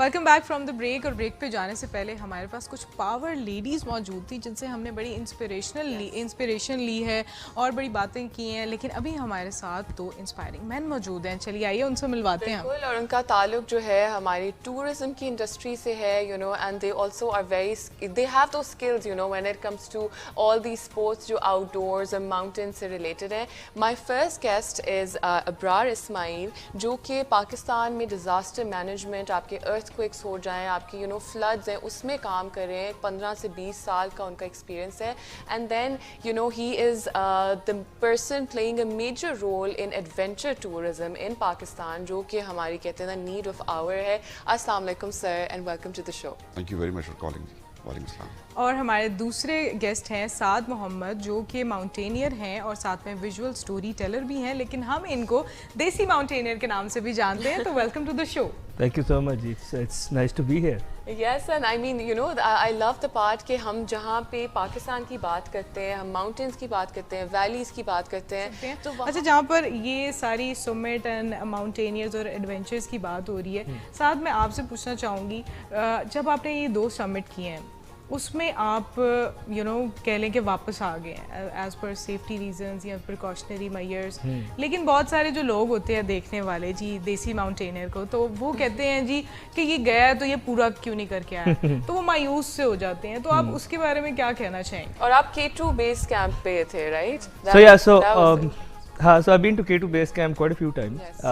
Welcome back from the break. और break पे जाने से पहले हमारे पास कुछ पावर लेडीज़ मौजूद थी जिनसे हमने बड़ी इंस्पिरेशन ली है और बड़ी बातें की हैं। लेकिन अभी हमारे साथ दो इंस्पायरिंग मैन मौजूद हैं, चलिए आइए उनसे मिलवाते हैं। बिल्कुल, और उनका ताल्लुक जो है हमारी टूरिज्म की इंडस्ट्री से है, you know, and they also are very, they have दो skills, you know, when it comes to all the sports जो आउटडोर्स और माउंटेन से रिलेटेड है। My first guest is Abrar Ismail, जो कि पाकिस्तान में डिज़ास्टर मैनेजमेंट, आपके अर्थक्वेक्स हो जाएं, आपकी यू नो फ्लड्स हैं, उसमें काम कर रहे हैं। 15 से 20 साल का उनका एक्सपीरियंस है। And then you know he is the person playing a major role in adventure tourism in Pakistan, जो कि हमारी कहते हैं नीड ऑफ आवर है। अस्सलाम वालेकुम sir and welcome to the show. Thank you very much for calling. वालेकुम अस्सलाम। और हमारे दूसरे गेस्ट हैं साद मोहम्मद, जो कि माउंटेनियर हैं और साथ में विजुअल स्टोरी टेलर भी हैं, लेकिन हम इनको देसी माउंटेनियर के नाम से भी जानते हैं। तो welcome to the show. Thank you so much. It's nice to be here. Yes, and I mean, you know, I love the part कि हम जहाँ पे पाकिस्तान की बात करते हैं, हम माउंटेन्स की बात करते हैं, वैलीज़ की बात करते हैं, तो अच्छा, जहाँ पर ये सारी समिट एंड माउंटेनियर्स और एडवेंचर्स की बात हो रही है, साथ मैं आपसे पूछना चाहूँगी, जब आपने ये 2 समिट किए हैं उसमें आप यू नो कह लें कि वापस आ गए हैं एज पर सेफ्टी रीजंस या प्रिकॉशनरी मेजर्स, लेकिन बहुत सारे जो लोग होते हैं देखने वाले जी देसी माउंटेनियर को, तो वो कहते हैं जी कि ये गया है तो ये पूरा क्यों नहीं करके आया, तो वो मायूस से हो जाते हैं। तो आप उसके बारे में क्या कहना चाहेंगे? और आप K2 बेस कैंप पे थे, right? So yeah, so I've been to K2 base camp quite a few times. Yes.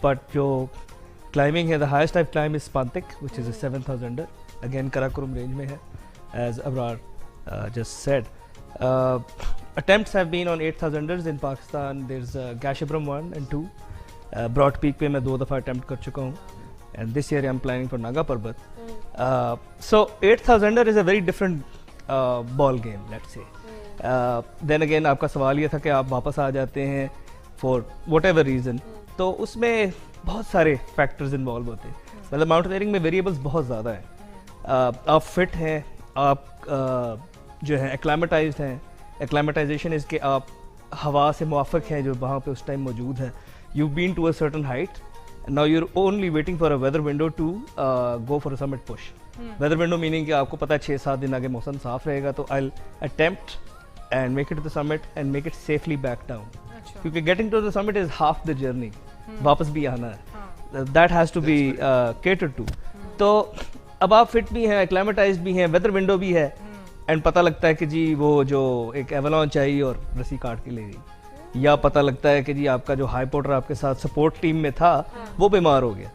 But जो climbing है, the highest I've climbed is Spantik, which is a 7,000er. Again, Karakoram range में है, as Abrar just said. Attempts have been on 8,000ers in Pakistan. There's Gasherbrum 1 and 2. Broad Peak पे मैं 2 दफ़ा attempt कर चुका हूँ. And this year I'm planning for Naga Parbat. So 8,000er is a very different ball game, let's say. Then again आपका सवाल ये था कि आप वापस आ जाते हैं for whatever reason. तो उसमें बहुत सारे factors involve होते हैं. मतलब माउंटेनियरिंग में वेरिएबल्स बहुत ज़्यादा हैं. आप फिट हैं, आप जो है एक्लामेटाइज्ड हैं. एक्लामेटाइजेशन इज़ कि आप हवा से मुआफ़िक हैं जो वहाँ पे उस टाइम मौजूद है. You been to a certain height, now you're only waiting for a weather window to go for a summit push. Weather window meaning कि आपको पता है 6-7 दिन आगे मौसम साफ रहेगा, तो I attempt and make it to the summit and make it safely back down, क्योंकि getting to the summit is half the journey. वापस भी आना है, that has to be catered to. तो अब आप फिट भी हैं, एक्लामेटाइज्ड भी हैं, वेदर विंडो भी है, एंड पता लगता है कि जी वो जो एक एवलांच आई और रस्सी काट के ले गई, या पता लगता है कि जी आपका जो हाई पोर्टर आपके साथ सपोर्ट टीम में था वो बीमार हो गया.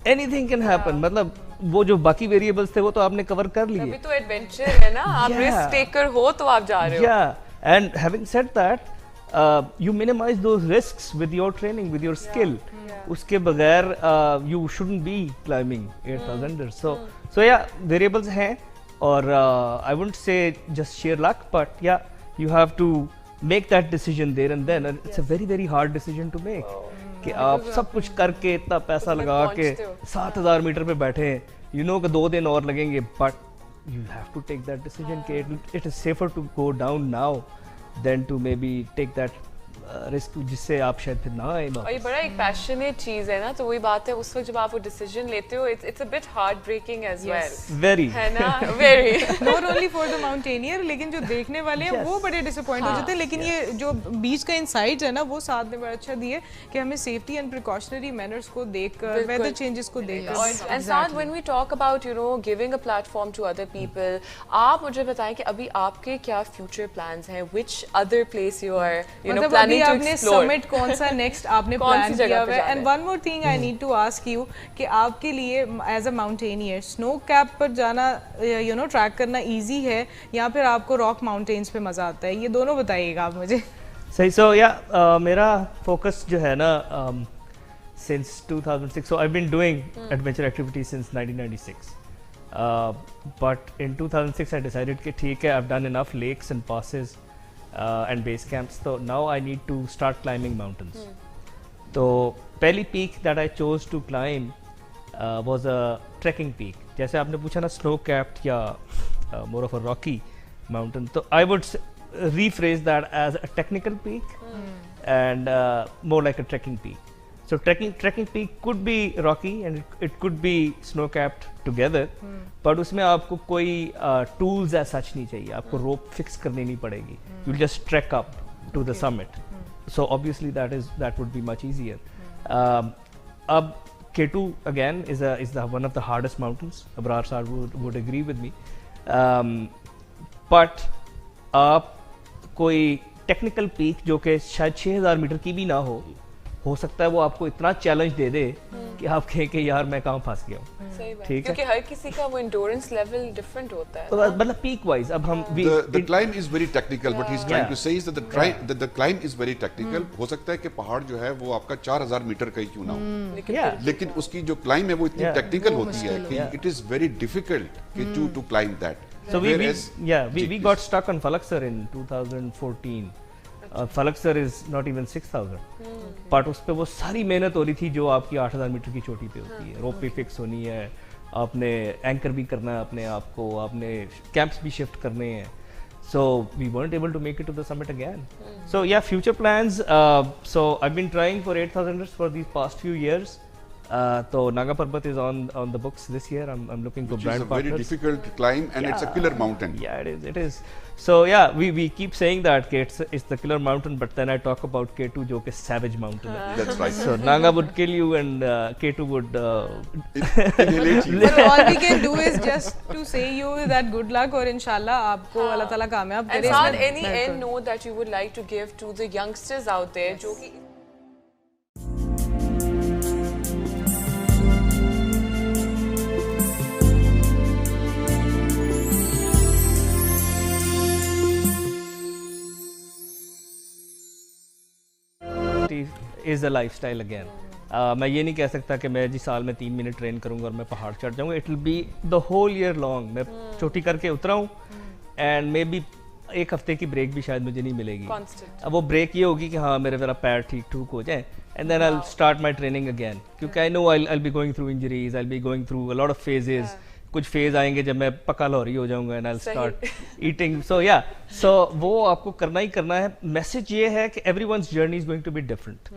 Anything can happen. मतलब वो जो बाकी वेरिएबल्स थे वो तो आपने कवर कर लिए. अभी तो एडवेंचर है ना, आप रिस्क टेकर हो तो आप जा रहे हो. Yeah, and having said that, you minimize those risks with your training, with your skill. उसके बगैर you shouldn't be climbing 8,000. So yeah, variables हैं, और I wouldn't say just sheer luck, but yeah, you have to make that decision there and then, and it's a very very hard decision to make. कि आप सब कुछ करके इतना पैसा लगा के 7,000 मीटर पे बैठे हैं, you know कि 2 दिन और लगेंगे, but you have to take that decision कि it is safer to go down now than to maybe take that risk जिससे आप शायद फिर ना आए. और ये बड़ा एक पैशनेट चीज़ है ना, तो वही बात है, उस वक्त जब आप वो डिसीजन लेते हो, it's a bit heartbreaking as well. Very है ना, very. Not only for the mountaineer, लेकिन जो देखने वाले हैं वो बड़े डिसअपॉइंट हो जाते हैं. लेकिन ये जो बीच का इंसाइट है ना, वो साथ ने बड़ा अच्छा दिए कि हमें सेफ्टी एंड प्रिकॉशनरी मैनर्स को देखकर, वेदर चेंजेस को देखकर. एंड साथ when we talk about you know giving a platform to other people, आप मुझे बताएं कि अभी आपके क्या फ्यूचर प्लान्स हैं, which other place you are you know planning to explore. कौन सा नेक्स्ट आपने प्लान किया हुआ है? And one more thing I need to ask you कि आपके लिए as a mountaineer snow cap पर जाना, यू नो ट्रैक करना इजी है, या फिर आपको रॉक माउंटेन्स पे मजा आता है? ये दोनों बताइएगा आप मुझे. सही. सो या मेरा फोकस जो है ना since 2006, so I been doing adventure activities since 1996, but in 2006 I decided कि ठीक है, I have done enough lakes and passes and base camps, so now I need to start climbing mountains. तो पहली peak that I chose to climb was a trekking peak. जैसे आपने पूछा ना snow capped या more of a rocky mountain, तो I would rephrase that as a technical peak and more like a trekking peak. So trekking peak could be rocky and it could be snow capped together, but उसमें आपको कोई tools as such नहीं चाहिए, आपको rope fix करनी नहीं पड़ेगी. You'll just trek up to the summit. So obviously that would be much easier. अब K2 again is one of the hardest mountains. Abrar sir would agree with me. But आप कोई technical peak जो कि शायद 6000 metre की भी ना हो सकता है वो आपको इतना चैलेंज दे दे कि आप कहें कि यार मैं कहाँ फंस गया हूँ. सही बात, ठीक है, क्योंकि हर किसी का वो endurance level different होता है. तो मतलब पीक वाइज अब हम The climb is very technical. What he's trying to say is that the climb is very technical. हो सकता है कि पहाड़ जो है वो आपका 4000 मीटर का ही क्यों ना हो, लेकिन उसकी जो क्लाइंब है वो इतनी टेक्निकल होती है कि it is very difficult to climb that. So we got stuck on Falaksar in 2014. Falaksar is not even 6000, but उस पे वो सारी मेहनत हो रही थी जो आपकी 8000 मीटर की चोटी पे होती है. रोप पे फिक्स होनी है, आपने एंकर भी करना है अपने आप को, आपने कैंप्स भी शिफ्ट करने हैं. So we weren't able to make it to the summit again. So yeah, future plans. So I've been trying for 8000ers for these past few years. So Naga Parbat is on the books this year. I'm looking for brand partners. It's a very difficult climb and it's a killer mountain. Yeah, it is. So yeah, we keep saying that it's the killer mountain, but then I talk about K2 जो कि savage mountain है. That's right. So Naga would kill you and K2 would Annihilate you. But all we can do is just to say you that good luck और इंशाल्लाह आपको अल्लाह ताला कामयाब करे. And Saad, any end note that you would like to give to the youngsters out there जो कि is a lifestyle again. मैं ये नहीं कह सकता कि मैं जी साल में 3 महीने ट्रेन करूंगा और मैं पहाड़ चढ़ जाऊंगा. It will be the whole year long. मैं चोटी करके उतरा हूँ एंड मे बी एक हफ्ते की ब्रेक भी शायद मुझे नहीं मिलेगी. अब वो ब्रेक ये होगी कि हाँ मेरा पैर ठीक ठूक हो जाए and then I will start my training again, क्योंकि I know I be going through injuries, I be going through a lot of phases. कुछ फेज आएंगे जब मैं पक्का लॉरी हो जाऊंगा and I will start eating. So वो आपको करना ही करना है. मैसेज ये है कि everyone's journey is going to be different.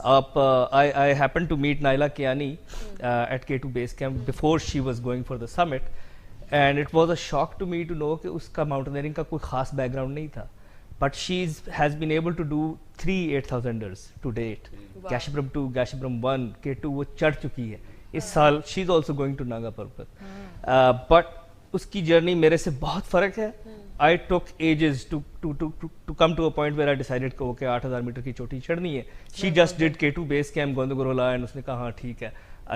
आप I happen to meet Naila Kiani at K2 base camp before she was going for the summit and it was a shock to me to know कि उसका mountaineering का कोई खास background नहीं था, but she has been able to do 3 8000ers to date. Gasherbrum 2, Gasherbrum 1, K2 वो चढ़ चुकी है इस साल. She is also going to Nanga Parbat, but उसकी जर्नी मेरे से बहुत फर्क है. I took ages to come to a point where I decided कि ओके 8000 मीटर की चोटी चढ़नी है. She just did K2 base camp Gondogoro La and उसने कहा हाँ ठीक है,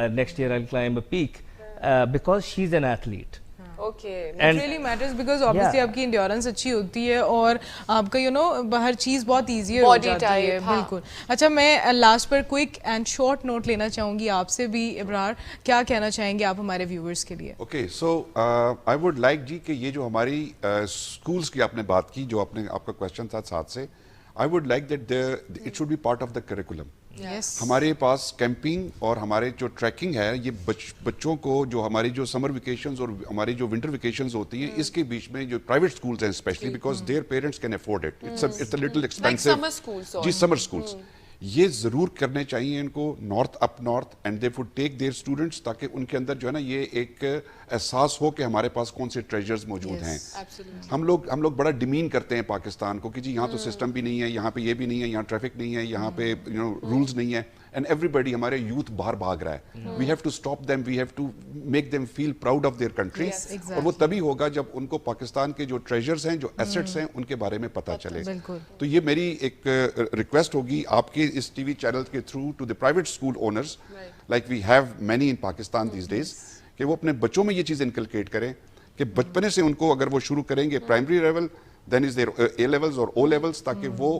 next year I will climb a peak because she is an athlete. Okay. It really matters because obviously आपकी endurance अच्छी होती है और आपका हर चीज़ बहुत easier हो जाती है. बिल्कुल. अच्छा, मैं लास्ट पर क्विक एंड शॉर्ट नोट लेना चाहूँगी आपसे भी. इब्रार, क्या कहना चाहेंगे आप हमारे व्यूअर्स के लिए? Okay, so I would like जी कि ये जो हमारी schools की आपने बात की, जो आपका क्वेश्चन था साथ से, I would like that it should be part of the curriculum. Yes. हमारे पास कैंपिंग और हमारे जो ट्रैकिंग है ये बच्चों को जो हमारी जो समर वेकेशंस और हमारी जो विंटर वेकेशंस होती हैं इसके बीच में जो प्राइवेट स्कूल्स हैं specially because their parents can afford it. It's a little expensive. Summer schools. जी, समर स्कूल्स ये जरूर करने चाहिए इनको, north up north, and they would take their students, ताकि उनके अंदर जो है ना ये एक एहसास हो कि हमारे पास कौन से ट्रेजर्स मौजूद हैं. हम लोग बड़ा डिमीन करते हैं पाकिस्तान को कि जी यहाँ तो सिस्टम भी नहीं है, यहाँ पे ये भी नहीं है, यहाँ ट्रैफिक नहीं है, यहाँ पे रूल्स नहीं है, एंड एवरीबडी हमारे यूथ बाहर भाग रहा है. We have to stop them, we have to make them feel proud of their country. और वो तभी होगा जब उनको पाकिस्तान के जो ट्रेजर्स हैं, जो एसेट्स हैं, उनके बारे में पता चले. तो ये मेरी एक रिक्वेस्ट होगी आपके इस टीवी चैनल के through to the private school owners, like we have many in Pakistan these days, कि वो अपने बच्चों में ये चीज़ इनकलकेट करें कि बचपने से उनको अगर वो शुरू करेंगे primary level, then is there A levels और ओ लेवल्स, ताकि वो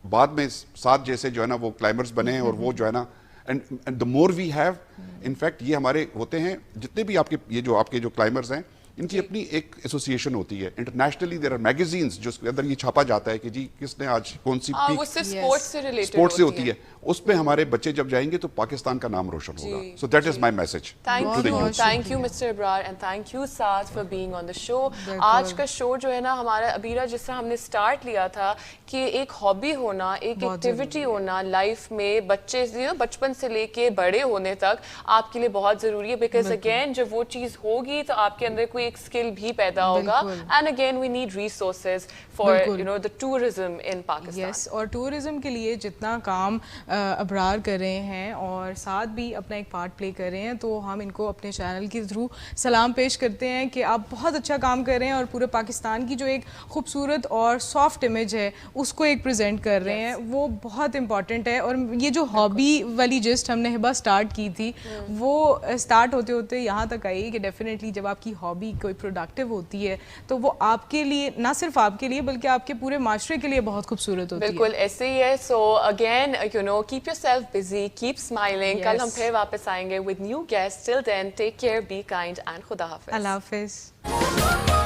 बाद में साथ जैसे जो है ना वो क्लाइंबर्स बने और वो जो है ना, and the more we have, in fact ये हमारे होते हैं जितने भी आपके ये जो आपके जो क्लाइंबर्स हैं, इनकी अपनी एक एसोसिएशन होती है, इंटरनेशनली देयर आर मैगजीन्स जो उसके अंदर ये छापा जाता है कि जी किसने आज कौन सी वो सिर्फ स्पोर्ट्स से रिलेटेड स्पोर्ट्स से होती है, उस पे हमारे बच्चे जब जाएंगे तो पाकिस्तान का नाम रोशन होगा। So that is my message to the youth. Thank you mister Ibrar and thank you Saad for being on the show. आज का शो जो है ना हमारा अबीरा जिस तरह हमने स्टार्ट लिया था कि एक हॉबी होना, एक एक्टिविटी होना लाइफ में बच्चे बचपन से लेके बड़े होने तक आपके लिए बहुत जरूरी है, बिकॉज अगेन जब वो चीज होगी तो आपके अंदर कोई एक स्किल भी पैदा होगा। And again we need resources for you know the tourism in Pakistan. Yes, और टूरिज्म के लिए जितना काम अबरार कर रहे हैं और साथ भी अपना एक पार्ट प्ले कर रहे हैं, तो हम इनको अपने चैनल के थ्रू सलाम पेश करते हैं कि आप बहुत अच्छा काम कर रहे हैं और पूरे पाकिस्तान की जो एक खूबसूरत और सॉफ्ट इमेज है उसको एक प्रेजेंट कर रहे हैं, वो बहुत इंपॉर्टेंट है। और ये जो हॉबी वाली जिस्ट हमने हिबा स्टार्ट की थी वो स्टार्ट होते होते यहाँ तक आई कि डेफिनेटली जब आपकी हॉबी कोई प्रोडक्टिव होती है तो वो आपके लिए, ना सिर्फ आपके लिए बल्कि आपके पूरे माशरे के लिए बहुत खूबसूरत होती है। बिल्कुल ऐसे ही है। So again you know keep yourself busy, keep smiling. कल हम फिर वापस आएंगे with new guest. Till then take care, be kind and खुदा हाफिज। अल्लाह हाफिज।